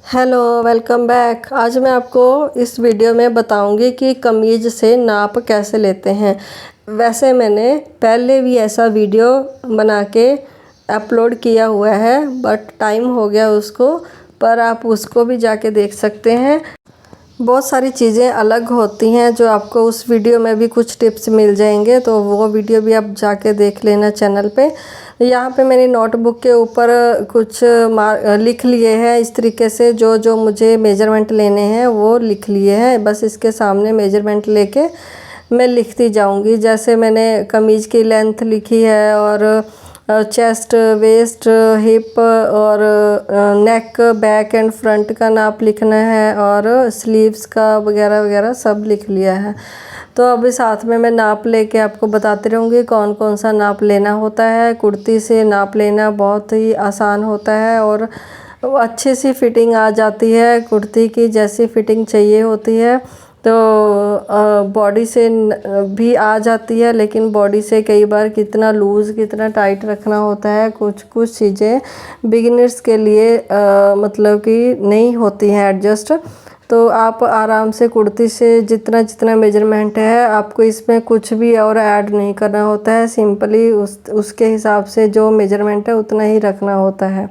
Hello, welcome back. आज मैं आपको इस वीडियो में बताऊंगी कि कमीज से नाप कैसे लेते हैं। वैसे मैंने पहले भी ऐसा वीडियो बना के अपलोड किया हुआ है, बट टाइम हो गया उसको, पर आप उसको भी जाके देख सकते हैं। बहुत सारी चीज़ें अलग होती हैं जो आपको उस वीडियो में भी कुछ टिप्स मिल जाएंगे, तो वो वीडियो भी आप जाके देख लेना चैनल पे। यहाँ पे मैंने नोटबुक के ऊपर कुछ लिख लिए हैं इस तरीके से, जो जो मुझे मेजरमेंट लेने हैं वो लिख लिए हैं। बस इसके सामने मेजरमेंट लेके मैं लिखती जाऊँगी। जैसे मैंने कमीज़ की लेंथ लिखी है, और चेस्ट, वेस्ट, हिप और नेक, बैक एंड फ्रंट का नाप लिखना है, और स्लीव्स का वगैरह वगैरह सब लिख लिया है। तो अभी साथ में मैं नाप लेके आपको बताती रहूँगी कौन कौन सा नाप लेना होता है। कुर्ती से नाप लेना बहुत ही आसान होता है और अच्छी सी फिटिंग आ जाती है। कुर्ती की जैसी फिटिंग चाहिए होती है तो बॉडी से भी आ जाती है, लेकिन बॉडी से कई बार कितना लूज़ कितना टाइट रखना होता है। कुछ कुछ चीज़ें बिगिनर्स के लिए मतलब कि नहीं होती हैं एडजस्ट। तो आप आराम से कुर्ती से जितना जितना मेजरमेंट है, आपको इसमें कुछ भी और ऐड नहीं करना होता है। सिंपली उसके हिसाब से जो मेजरमेंट है उतना ही रखना होता है।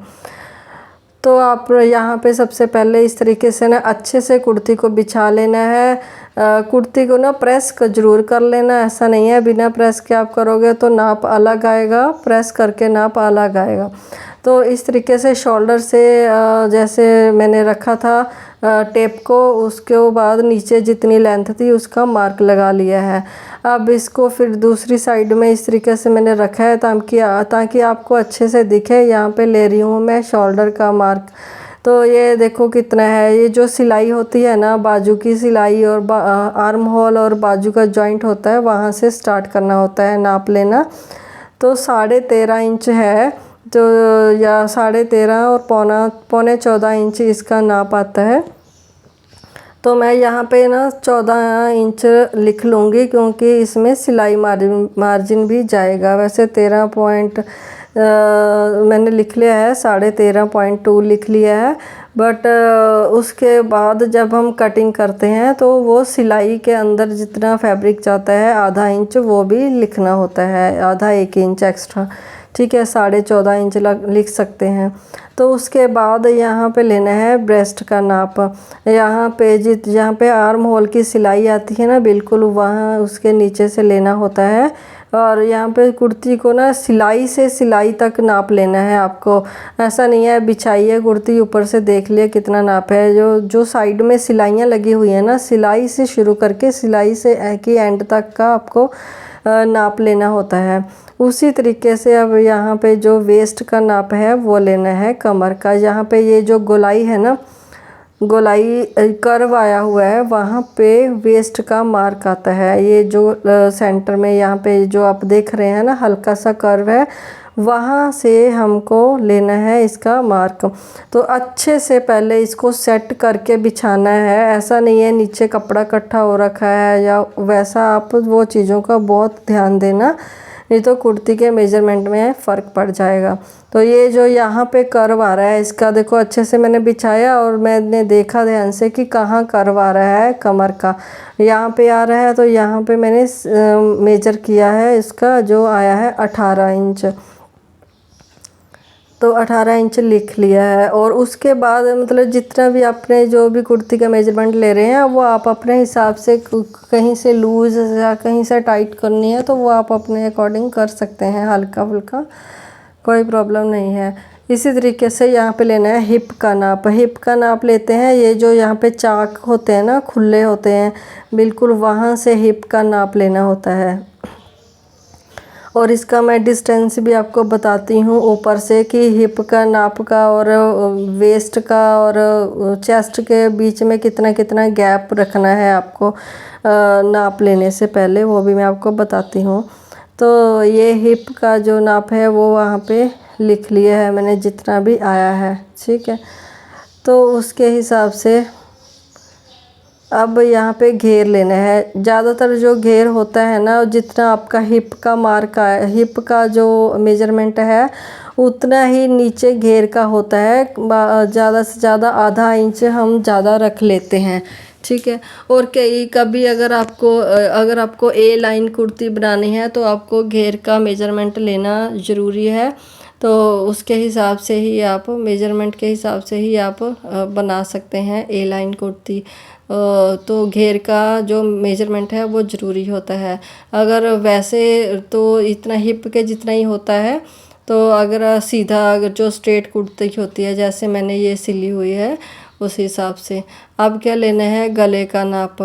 तो आप यहाँ पे सबसे पहले इस तरीके से ना अच्छे से कुर्ती को बिछा लेना है। कुर्ती को ना प्रेस ज़रूर कर लेना, ऐसा नहीं है बिना प्रेस के आप करोगे तो नाप अलग आएगा, प्रेस करके नाप अलग आएगा। तो इस तरीके से शोल्डर से जैसे मैंने रखा था टेप को, उसके बाद नीचे जितनी लेंथ थी उसका मार्क लगा लिया है। अब इसको फिर दूसरी साइड में इस तरीके से मैंने रखा है ताकि आपको अच्छे से दिखे। यहाँ पे ले रही हूँ मैं शोल्डर का मार्क। तो ये देखो कितना है। ये जो सिलाई होती है ना, बाजू की सिलाई और आर्म होल और बाजू का जॉइंट होता है, वहाँ से स्टार्ट करना होता है नाप लेना। तो 13.5 इंच है, तो या 13.5 और पौने 14 इंच इसका नाप आता है। तो मैं यहाँ पे ना 14 इंच लिख लूँगी, क्योंकि इसमें सिलाई मार्जिन भी जाएगा। वैसे 13 पॉइंट मैंने लिख लिया है, 13.2 लिख लिया है। बट उसके बाद जब हम कटिंग करते हैं तो वो सिलाई के अंदर जितना फैब्रिक जाता है आधा इंच वो भी लिखना होता है, आधा 1 इंच एक्स्ट्रा। ठीक है, 14.5 इंच लिख सकते हैं। तो उसके बाद यहाँ पे लेना है ब्रेस्ट का नाप। यहाँ पे जहाँ पे आर्म होल की सिलाई आती है ना, बिल्कुल वहाँ उसके नीचे से लेना होता है। और यहाँ पे कुर्ती को ना सिलाई से सिलाई तक नाप लेना है आपको। ऐसा नहीं है बिछाइए कुर्ती, ऊपर से देख लिए कितना नाप है। जो साइड में सिलाइयाँ लगी हुई हैं ना, सिलाई से शुरू करके सिलाई से की एंड तक का आपको नाप लेना होता है। उसी तरीके से अब यहाँ पे जो वेस्ट का नाप है वो लेना है कमर का। यहाँ पे ये जो गोलाई है ना, गोलाई कर्व आया हुआ है, वहाँ पे वेस्ट का मार्क आता है। ये जो सेंटर में यहाँ पे जो आप देख रहे हैं ना, हल्का सा कर्व है, वहाँ से हमको लेना है इसका मार्क। तो अच्छे से पहले इसको सेट करके बिछाना है। ऐसा नहीं है नीचे कपड़ा इकट्ठा हो रखा है या वैसा, आप वो चीज़ों का बहुत ध्यान देना, नहीं तो कुर्ती के मेजरमेंट में फ़र्क पड़ जाएगा। तो ये जो यहाँ पे कर्व आ रहा है, इसका देखो अच्छे से मैंने बिछाया और मैंने देखा ध्यान से कि कहाँ कर्व आ रहा है कमर का। यहाँ पे आ रहा है, तो यहाँ पे मैंने मेजर किया है, इसका जो आया है 18 इंच। तो 18 इंच लिख लिया है। और उसके बाद मतलब जितना भी आपने जो भी कुर्ती का मेजरमेंट ले रहे हैं वो आप अपने हिसाब से, कहीं से लूज़ या कहीं से टाइट करनी है तो वो आप अपने अकॉर्डिंग कर सकते हैं, हल्का फुल्का, कोई प्रॉब्लम नहीं है। इसी तरीके से यहाँ पे लेना है हिप का नाप। हिप का नाप लेते हैं, ये जो यहाँ पे चाक होते हैं ना, खुले होते हैं बिल्कुल, वहाँ से हिप का नाप लेना होता है। और इसका मैं डिस्टेंस भी आपको बताती हूँ ऊपर से कि हिप का नाप का और वेस्ट का और चेस्ट के बीच में कितना कितना गैप रखना है आपको नाप लेने से पहले, वो भी मैं आपको बताती हूँ। तो ये हिप का जो नाप है वो वहाँ पे लिख लिया है मैंने, जितना भी आया है। ठीक है, तो उसके हिसाब से अब यहाँ पे घेर लेना है। ज़्यादातर जो घेर होता है ना, जितना आपका हिप का मार्क है, हिप का जो मेजरमेंट है उतना ही नीचे घेर का होता है, ज़्यादा से ज़्यादा आधा इंच हम ज़्यादा रख लेते हैं। ठीक है। और कभी अगर आपको ए लाइन कुर्ती बनानी है तो आपको घेर का मेजरमेंट लेना ज़रूरी है। तो उसके हिसाब से ही आप मेजरमेंट के हिसाब से ही आप बना सकते हैं ए लाइन कुर्ती। तो घेर का जो मेजरमेंट है वो ज़रूरी होता है। अगर वैसे तो इतना हिप के जितना ही होता है। तो अगर सीधा अगर जो स्ट्रेट कुर्ती होती है जैसे मैंने ये सिली हुई है उस हिसाब से। अब क्या लेना है, गले का नाप।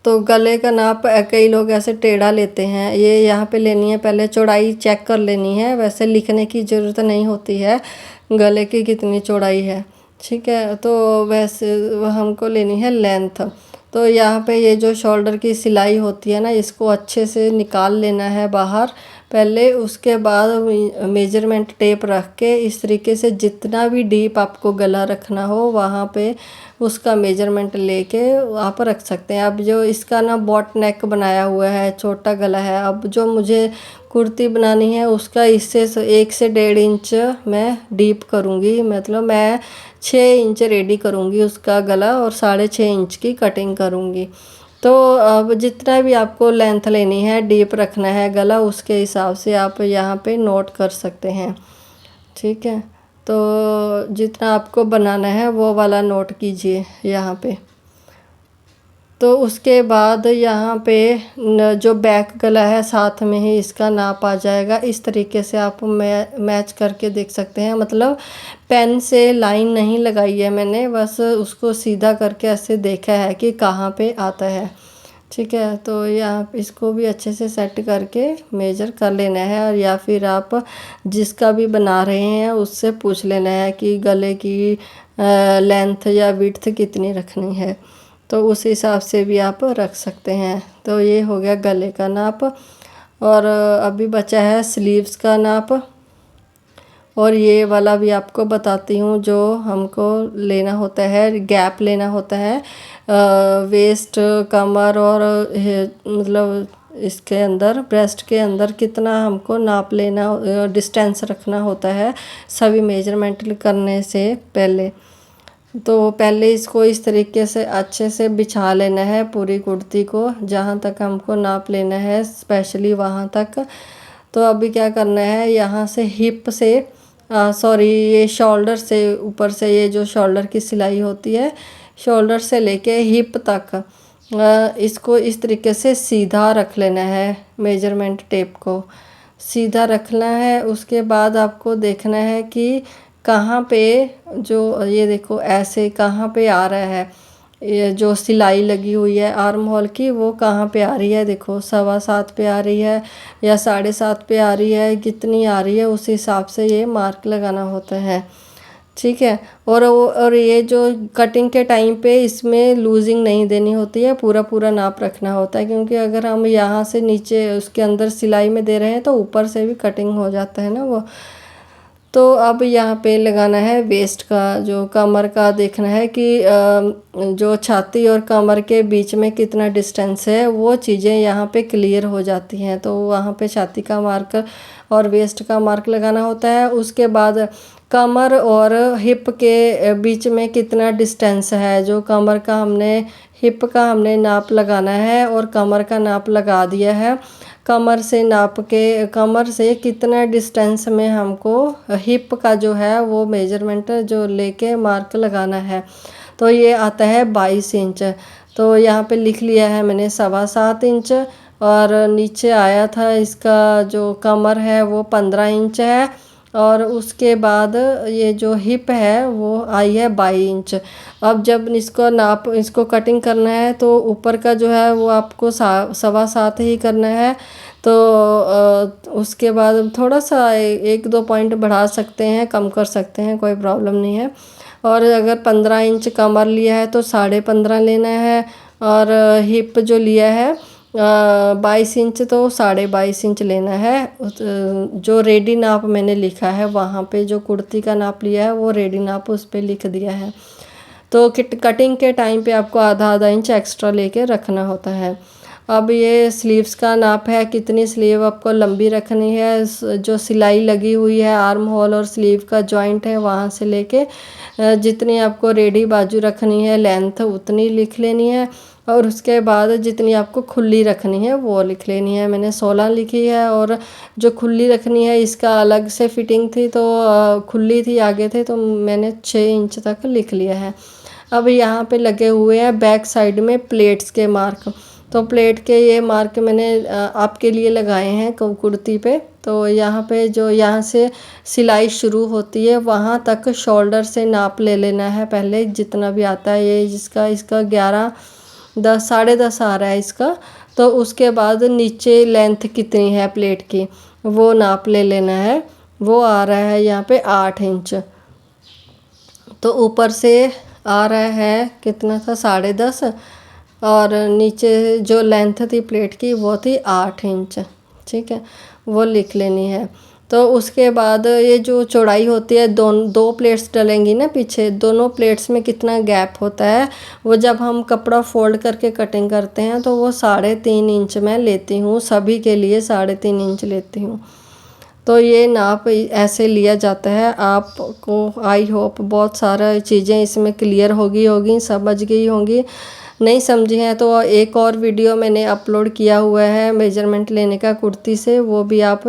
तो गले का नाप कई लोग ऐसे टेढ़ा लेते हैं, ये यहाँ पे लेनी है, पहले चौड़ाई चेक कर लेनी है। वैसे लिखने की ज़रूरत नहीं होती है गले की कितनी चौड़ाई है। ठीक है। तो वैसे हमको लेनी है लेंथ। तो यहाँ पे ये जो शोल्डर की सिलाई होती है ना, इसको अच्छे से निकाल लेना है बाहर पहले। उसके बाद मेजरमेंट टेप रख के इस तरीके से जितना भी डीप आपको गला रखना हो वहाँ पे उसका मेजरमेंट लेके आप रख सकते हैं। अब जो इसका ना बॉट नेक बनाया हुआ है, छोटा गला है। अब जो मुझे कुर्ती बनानी है उसका इससे 1 से 1.5 इंच मैं डीप करूँगी, मतलब मैं 6 इंच रेडी करूँगी उसका गला और 6.5 इंच की कटिंग करूँगी। तो अब जितना भी आपको लेंथ लेनी है, डीप रखना है गला, उसके हिसाब से आप यहाँ पे नोट कर सकते हैं। ठीक है। तो जितना आपको बनाना है वो वाला नोट कीजिए यहाँ पे। तो उसके बाद यहाँ पे जो बैक गला है साथ में ही इसका नाप आ जाएगा। इस तरीके से आप मैच करके देख सकते हैं। मतलब पेन से लाइन नहीं लगाई है मैंने, बस उसको सीधा करके ऐसे देखा है कि कहाँ पे आता है। ठीक है। तो यहाँ इसको भी अच्छे से सेट करके मेजर कर लेना है, और या फिर आप जिसका भी बना रहे हैं उससे पूछ लेना है कि गले की लेंथ या विड्थ कितनी रखनी है। तो उस हिसाब से भी आप रख सकते हैं। तो ये हो गया गले का नाप। और अभी बचा है स्लीव्स का नाप। और ये वाला भी आपको बताती हूँ जो हमको लेना होता है, गैप लेना होता है वेस्ट, कमर और मतलब इसके अंदर ब्रेस्ट के अंदर कितना हमको नाप लेना, डिस्टेंस रखना होता है सभी मेजरमेंट करने से पहले। तो पहले इसको इस तरीके से अच्छे से बिछा लेना है पूरी कुर्ती को, जहाँ तक हमको नाप लेना है स्पेशली वहाँ तक। तो अभी क्या करना है, यहाँ से हिप से ये शोल्डर से ऊपर से, ये जो शोल्डर की सिलाई होती है शोल्डर से लेके हिप तक इसको इस तरीके से सीधा रख लेना है। मेजरमेंट टेप को सीधा रखना है। उसके बाद आपको देखना है कि कहाँ पे जो ये देखो ऐसे कहाँ पे आ रहा है, ये जो सिलाई लगी हुई है आर्म होल की वो कहाँ पे आ रही है। देखो 7.25 पे आ रही है या 7.5 पे आ रही है, कितनी आ रही है उस हिसाब से ये मार्क लगाना होता है। ठीक है। और ये जो कटिंग के टाइम पे इसमें लूजिंग नहीं देनी होती है, पूरा पूरा नाप रखना होता है। क्योंकि अगर हम यहाँ से नीचे उसके अंदर सिलाई में दे रहे हैं तो ऊपर से भी कटिंग हो जाता है ना वो। तो अब यहाँ पे लगाना है वेस्ट का, जो कमर का देखना है कि जो छाती और कमर के बीच में कितना डिस्टेंस है, वो चीज़ें यहाँ पे क्लियर हो जाती हैं। तो वहाँ पे छाती का मार्क और वेस्ट का मार्क लगाना होता है। उसके बाद कमर और हिप के बीच में कितना डिस्टेंस है, जो कमर का हमने हिप का हमने नाप लगाना है और कमर का नाप लगा दिया है। कमर से नाप के कमर से कितना डिस्टेंस में हमको हिप का जो है वो मेजरमेंट जो लेके मार्क लगाना है। तो ये आता है 22 इंच। तो यहाँ पे लिख लिया है मैंने 7.25 इंच। और नीचे आया था इसका जो कमर है वो 15 इंच है। और उसके बाद ये जो हिप है वो आई है 22 इंच। अब जब इसको कटिंग करना है तो ऊपर का जो है वो आपको 7.25 ही करना है। तो उसके बाद थोड़ा सा 1-2 पॉइंट बढ़ा सकते हैं, कम कर सकते हैं, कोई प्रॉब्लम नहीं है। और अगर 15 इंच कमर लिया है तो 15.5 लेना है। और हिप जो लिया है 22 इंच तो 22.5 इंच लेना है। जो रेडी नाप मैंने लिखा है वहाँ पे जो कुर्ती का नाप लिया है वो रेडी नाप उस पर लिख दिया है। तो कटिंग के टाइम पे आपको आधा इंच एक्स्ट्रा लेके रखना होता है। अब ये स्लीव्स का नाप है, कितनी स्लीव आपको लंबी रखनी है, जो सिलाई लगी हुई है आर्म होल और स्लीव का जॉइंट है वहाँ से लेके जितनी आपको रेडी बाजू रखनी है लेंथ उतनी लिख लेनी है, और उसके बाद जितनी आपको खुली रखनी है वो लिख लेनी है। मैंने 16 लिखी है, और जो खुली रखनी है इसका अलग से फिटिंग थी, तो खुली थी आगे थे तो मैंने 6 इंच तक लिख लिया है। अब यहाँ पे लगे हुए हैं बैक साइड में प्लेट्स के मार्क, तो प्लेट के ये मार्क मैंने आपके लिए लगाए हैं कुर्ती पे। तो यहाँ पे जो यहाँ से सिलाई शुरू होती है वहाँ तक शोल्डर से नाप ले लेना है पहले, जितना भी आता है। ये जिसका इसका 11 10 10.5 आ रहा है इसका, तो उसके बाद नीचे लेंथ कितनी है प्लेट की वो नाप ले लेना है। वो आ रहा है यहाँ पे 8 इंच, तो ऊपर से आ रहा है कितना था 10.5, और नीचे जो लेंथ थी प्लेट की वो थी 8 इंच। ठीक है, वो लिख लेनी है। तो उसके बाद ये जो चौड़ाई होती है, दो प्लेट्स डलेंगी ना पीछे, दोनों प्लेट्स में कितना गैप होता है वो जब हम कपड़ा फोल्ड करके कटिंग करते हैं तो वो 3.5 इंच मैं लेती हूँ, सभी के लिए 3.5 इंच लेती हूँ। तो ये नाप ऐसे लिया जाता है। आपको आई होप बहुत सारा चीज़ें इसमें क्लियर होगी समझ गई होंगी। नहीं समझी हैं तो एक और वीडियो मैंने अपलोड किया हुआ है मेजरमेंट लेने का कुर्ती से, वो भी आप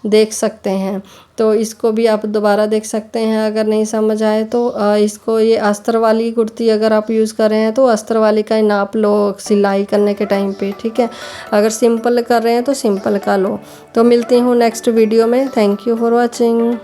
देख सकते हैं। तो इसको भी आप दोबारा देख सकते हैं अगर नहीं समझ आए तो। इसको ये अस्तर वाली कुर्ती अगर आप यूज़ कर रहे हैं तो अस्तर वाली का ही नाप लो सिलाई करने के टाइम पे। ठीक है, अगर सिंपल कर रहे हैं तो सिंपल का लो। तो मिलती हूँ नेक्स्ट वीडियो में। Thank you for watching.